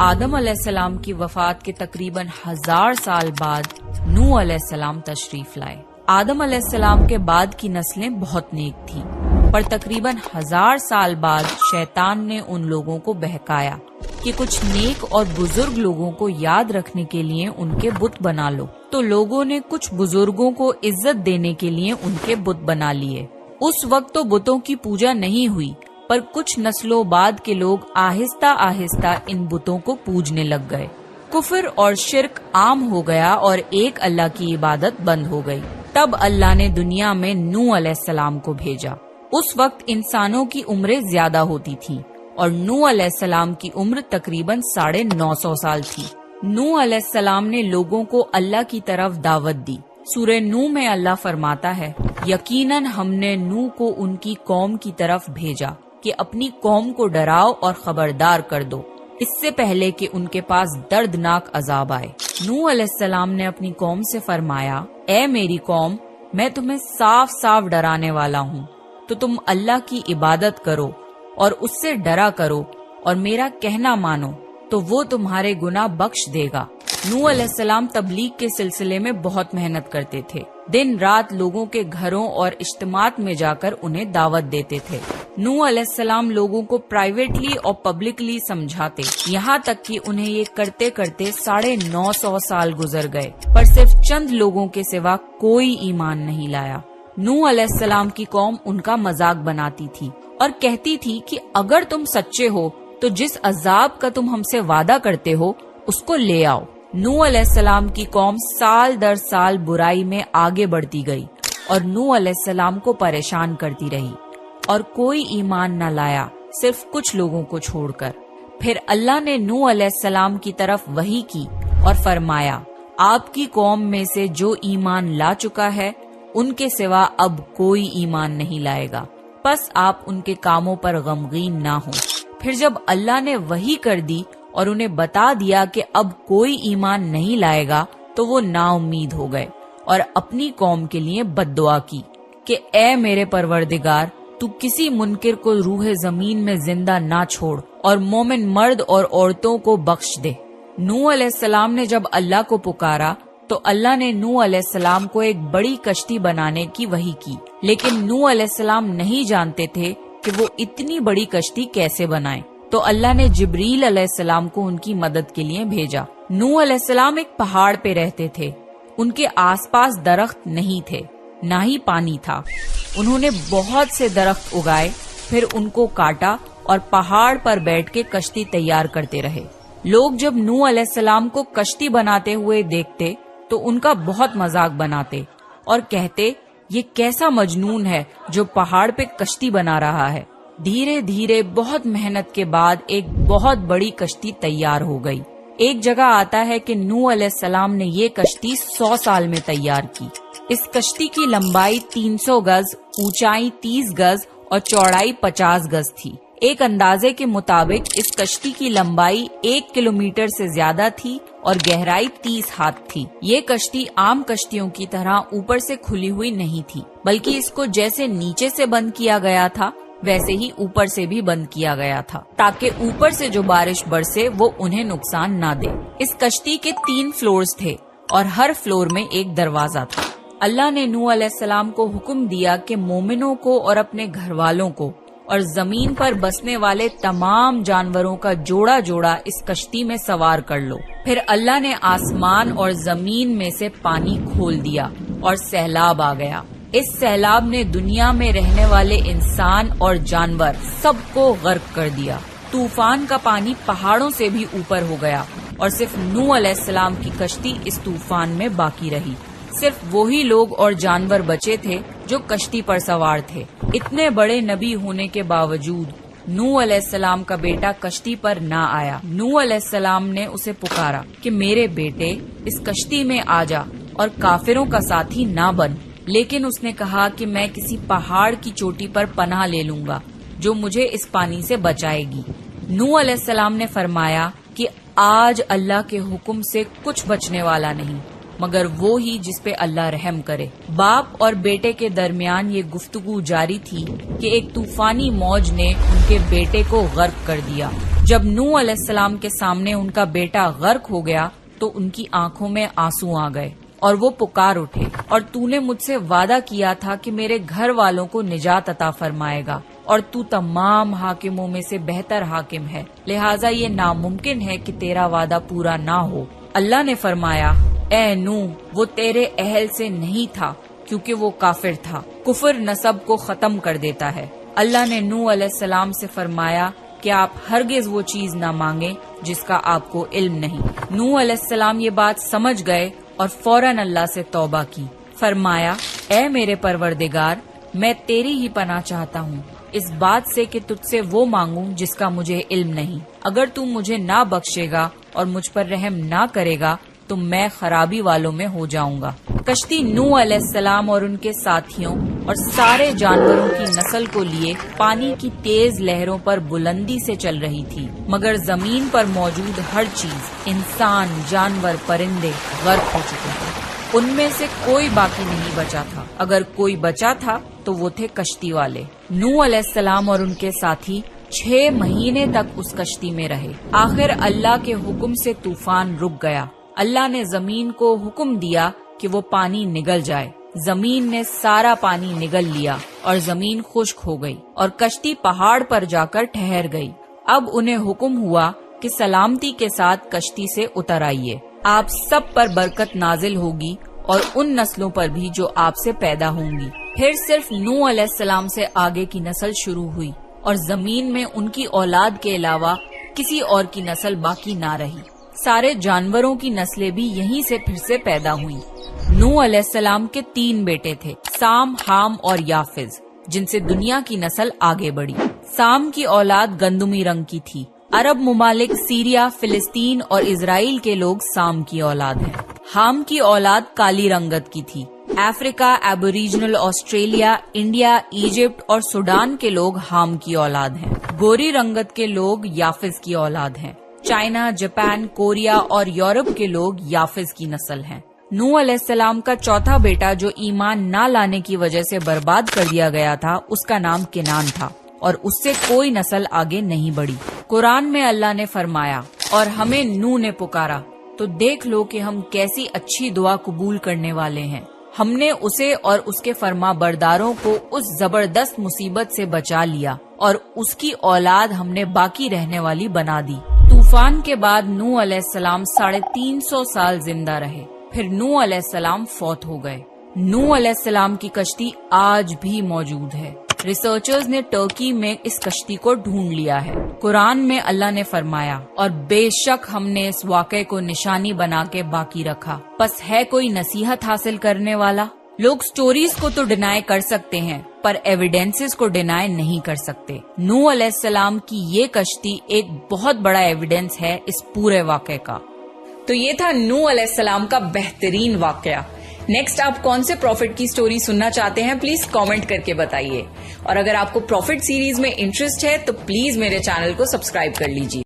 آدم علیہ السلام کی وفات کے تقریباً 1000 سال بعد نوح علیہ السلام تشریف لائے۔ آدم علیہ السلام کے بعد کی نسلیں بہت نیک تھیں، پر تقریباً 1000 سال بعد شیطان نے ان لوگوں کو بہکایا کہ کچھ نیک اور بزرگ لوگوں کو یاد رکھنے کے لیے ان کے بت بنا لو، تو لوگوں نے کچھ بزرگوں کو عزت دینے کے لیے ان کے بت بنا لیے۔ اس وقت تو بتوں کی پوجا نہیں ہوئی، پر کچھ نسلوں بعد کے لوگ آہستہ آہستہ ان بتوں کو پوجنے لگ گئے۔ کفر اور شرک عام ہو گیا اور ایک اللہ کی عبادت بند ہو گئی۔ تب اللہ نے دنیا میں نوح علیہ السلام کو بھیجا۔ اس وقت انسانوں کی عمریں زیادہ ہوتی تھیں اور نوح علیہ السلام کی عمر تقریباً 950 سال تھی۔ نوح علیہ السلام نے لوگوں کو اللہ کی طرف دعوت دی۔ سورہ نوح میں اللہ فرماتا ہے، یقیناً ہم نے نوح کو ان کی قوم کی طرف بھیجا کہ اپنی قوم کو ڈراؤ اور خبردار کر دو، اس سے پہلے کہ ان کے پاس دردناک عذاب آئے۔ نوح علیہ السلام نے اپنی قوم سے فرمایا، اے میری قوم، میں تمہیں صاف صاف ڈرانے والا ہوں، تو تم اللہ کی عبادت کرو اور اس سے ڈرا کرو اور میرا کہنا مانو، تو وہ تمہارے گناہ بخش دے گا۔ نوح علیہ السلام تبلیغ کے سلسلے میں بہت محنت کرتے تھے، دن رات لوگوں کے گھروں اور اجتماعات میں جا کر انہیں دعوت دیتے تھے۔ نوح علیہ السلام لوگوں کو پرائیویٹلی اور پبلکلی سمجھاتے، یہاں تک کہ انہیں یہ کرتے کرتے 950 سال گزر گئے، پر صرف چند لوگوں کے سوا کوئی ایمان نہیں لایا۔ نوح علیہ السلام کی قوم ان کا مذاق بناتی تھی اور کہتی تھی کہ اگر تم سچے ہو تو جس عذاب کا تم ہم سے وعدہ کرتے ہو اس کو لے آؤ۔ نوح علیہ السلام کی قوم سال در سال برائی میں آگے بڑھتی گئی اور نوح علیہ السلام کو پریشان کرتی رہی، اور کوئی ایمان نہ لایا صرف کچھ لوگوں کو چھوڑ کر۔ پھر اللہ نے نوح علیہ السلام کی طرف وحی کی اور فرمایا، آپ کی قوم میں سے جو ایمان لا چکا ہے ان کے سوا اب کوئی ایمان نہیں لائے گا، پس آپ ان کے کاموں پر غمگین نہ ہوں۔ پھر جب اللہ نے وحی کر دی اور انہیں بتا دیا کہ اب کوئی ایمان نہیں لائے گا، تو وہ نا امید ہو گئے اور اپنی قوم کے لیے بد دعا کی کہ اے میرے پروردگار، تو کسی منکر کو روح زمین میں زندہ نہ چھوڑ اور مومن مرد اور عورتوں کو بخش دے۔ نوح علیہ السلام نے جب اللہ کو پکارا تو اللہ نے نوح علیہ السلام کو ایک بڑی کشتی بنانے کی وحی کی، لیکن نوح علیہ السلام نہیں جانتے تھے کہ وہ اتنی بڑی کشتی کیسے بنائیں، تو اللہ نے جبریل علیہ السلام کو ان کی مدد کے لیے بھیجا۔ نوح علیہ السلام ایک پہاڑ پہ رہتے تھے، ان کے آس پاس درخت نہیں تھے، نہ ہی پانی تھا۔ انہوں نے بہت سے درخت اگائے، پھر ان کو کاٹا اور پہاڑ پر بیٹھ کے کشتی تیار کرتے رہے۔ لوگ جب نوح علیہ السلام کو کشتی بناتے ہوئے دیکھتے تو ان کا بہت مذاق بناتے اور کہتے، یہ کیسا مجنون ہے جو پہاڑ پہ کشتی بنا رہا ہے۔ دھیرے دھیرے بہت محنت کے بعد ایک بہت بڑی کشتی تیار ہو گئی۔ ایک جگہ آتا ہے کہ نوح علیہ السلام نے یہ کشتی 100 سال میں تیار کی۔ اس کشتی کی لمبائی 300 گز، اونچائی 30 گز اور چوڑائی 50 گز تھی۔ ایک اندازے کے مطابق اس کشتی کی لمبائی 1 کلومیٹر سے زیادہ تھی اور گہرائی 30 ہاتھ تھی۔ یہ کشتی عام کشتیوں کی طرح اوپر سے کھلی ہوئی نہیں تھی، بلکہ اس کو جیسے نیچے سے بند کیا گیا تھا ویسے ہی اوپر سے بھی بند کیا گیا تھا، تاکہ اوپر سے جو بارش برسے وہ انہیں نقصان نہ دے۔ اس کشتی کے 3 فلورز تھے اور ہر فلور میں ایک دروازہ تھا۔ اللہ نے نوح علیہ السلام کو حکم دیا کہ مومنوں کو اور اپنے گھر والوں کو اور زمین پر بسنے والے تمام جانوروں کا جوڑا جوڑا اس کشتی میں سوار کر لو۔ پھر اللہ نے آسمان اور زمین میں سے پانی کھول دیا اور سیلاب آ گیا۔ اس سیلاب نے دنیا میں رہنے والے انسان اور جانور سب کو غرق کر دیا۔ طوفان کا پانی پہاڑوں سے بھی اوپر ہو گیا اور صرف نوح علیہ السلام کی کشتی اس طوفان میں باقی رہی۔ صرف وہی لوگ اور جانور بچے تھے جو کشتی پر سوار تھے۔ اتنے بڑے نبی ہونے کے باوجود نوح علیہ السلام کا بیٹا کشتی پر نہ آیا۔ نوح علیہ السلام نے اسے پکارا کہ میرے بیٹے اس کشتی میں آ جا اور کافروں کا ساتھی نہ بن، لیکن اس نے کہا کہ میں کسی پہاڑ کی چوٹی پر پناہ لے لوں گا جو مجھے اس پانی سے بچائے گی۔ نوح علیہ السلام نے فرمایا کہ آج اللہ کے حکم سے کچھ بچنے والا نہیں، مگر وہ ہی جس پہ اللہ رحم کرے۔ باپ اور بیٹے کے درمیان یہ گفتگو جاری تھی کہ ایک طوفانی موج نے ان کے بیٹے کو غرق کر دیا۔ جب نوح علیہ السلام کے سامنے ان کا بیٹا غرق ہو گیا تو ان کی آنکھوں میں آنسو آ گئے اور وہ پکار اٹھے، اور تو نے مجھ سے وعدہ کیا تھا کہ میرے گھر والوں کو نجات عطا فرمائے گا، اور تو تمام حاکموں میں سے بہتر حاکم ہے، لہٰذا یہ ناممکن ہے کہ تیرا وعدہ پورا نہ ہو۔ اللہ نے فرمایا، اے نوح، وہ تیرے اہل سے نہیں تھا کیونکہ وہ کافر تھا۔ کفر نسب کو ختم کر دیتا ہے۔ اللہ نے نوح علیہ السلام سے فرمایا کہ آپ ہرگز وہ چیز نہ مانگیں جس کا آپ کو علم نہیں۔ نوح علیہ السلام یہ بات سمجھ گئے اور فوراً اللہ سے توبہ کی۔ فرمایا، اے میرے پروردگار، میں تیری ہی پناہ چاہتا ہوں اس بات سے کہ تجھ سے وہ مانگوں جس کا مجھے علم نہیں۔ اگر تو مجھے نہ بخشے گا اور مجھ پر رحم نہ کرے گا تو میں خرابی والوں میں ہو جاؤں گا۔ کشتی نوح علیہ السلام اور ان کے ساتھیوں اور سارے جانوروں کی نسل کو لیے پانی کی تیز لہروں پر بلندی سے چل رہی تھی، مگر زمین پر موجود ہر چیز، انسان، جانور، پرندے غرق ہو چکے تھے۔ ان میں سے کوئی باقی نہیں بچا تھا، اگر کوئی بچا تھا تو وہ تھے کشتی والے۔ نوح علیہ السلام اور ان کے ساتھی 6 مہینے تک اس کشتی میں رہے۔ آخر اللہ کے حکم سے طوفان رک گیا۔ اللہ نے زمین کو حکم دیا کہ وہ پانی نگل جائے۔ زمین نے سارا پانی نگل لیا اور زمین خشک ہو گئی اور کشتی پہاڑ پر جا کر ٹھہر گئی۔ اب انہیں حکم ہوا کہ سلامتی کے ساتھ کشتی سے اتر آئیے، آپ سب پر برکت نازل ہوگی اور ان نسلوں پر بھی جو آپ سے پیدا ہوں گی۔ پھر صرف نوح علیہ السلام سے آگے کی نسل شروع ہوئی اور زمین میں ان کی اولاد کے علاوہ کسی اور کی نسل باقی نہ رہی۔ سارے جانوروں کی نسلیں بھی یہیں سے پھر سے پیدا ہوئیں۔ نوح علیہ السلام کے 3 بیٹے تھے، سام، حام اور یافز، جن سے دنیا کی نسل آگے بڑھی۔ سام کی اولاد گندمی رنگ کی تھی۔ عرب ممالک سیریا، فلسطین اور اسرائیل کے لوگ سام کی اولاد ہیں۔ حام کی اولاد کالی رنگت کی تھی۔ افریقہ، ایبوریجنل آسٹریلیا، انڈیا، ایجپٹ اور سوڈان کے لوگ حام کی اولاد ہیں۔ گوری رنگت کے لوگ یافز کی اولاد ہیں۔ چائنا، جاپان، کوریا اور یورپ کے لوگ یافز کی نسل ہیں۔ نوح علیہ السلام کا چوتھا بیٹا جو ایمان نہ لانے کی وجہ سے برباد کر دیا گیا تھا، اس کا نام کنان تھا اور اس سے کوئی نسل آگے نہیں بڑھی۔ قرآن میں اللہ نے فرمایا، اور ہمیں نوح نے پکارا تو دیکھ لو کہ ہم کیسی اچھی دعا قبول کرنے والے ہیں۔ ہم نے اسے اور اس کے فرما برداروں کو اس زبردست مصیبت سے بچا لیا اور اس کی اولاد ہم نے باقی رہنے والی بنا دی۔ طوفان کے بعد نوح علیہ السلام 350 سال زندہ رہے، پھر نوح علیہ السلام فوت ہو گئے۔ نوح علیہ السلام کی کشتی آج بھی موجود ہے۔ ریسرچرز نے ترکی میں اس کشتی کو ڈھونڈ لیا ہے۔ قرآن میں اللہ نے فرمایا، اور بے شک ہم نے اس واقعے کو نشانی بنا کے باقی رکھا، پس ہے کوئی نصیحت حاصل کرنے والا؟ لوگ سٹوریز کو تو ڈینائی کر سکتے ہیں پر ایویڈنسز کو ڈینائی نہیں کر سکتے۔ نوح علیہ السلام کی یہ کشتی ایک بہت بڑا ایویڈنس ہے اس پورے واقعے کا۔ تو یہ تھا نوح علیہ السلام کا بہترین واقعہ۔ نیکسٹ آپ کون سے پروفٹ کی سٹوری سننا چاہتے ہیں پلیز کامنٹ کر کے بتائیے، اور اگر آپ کو پروفٹ سیریز میں انٹرسٹ ہے تو پلیز میرے چینل کو سبسکرائب کر لیجیے۔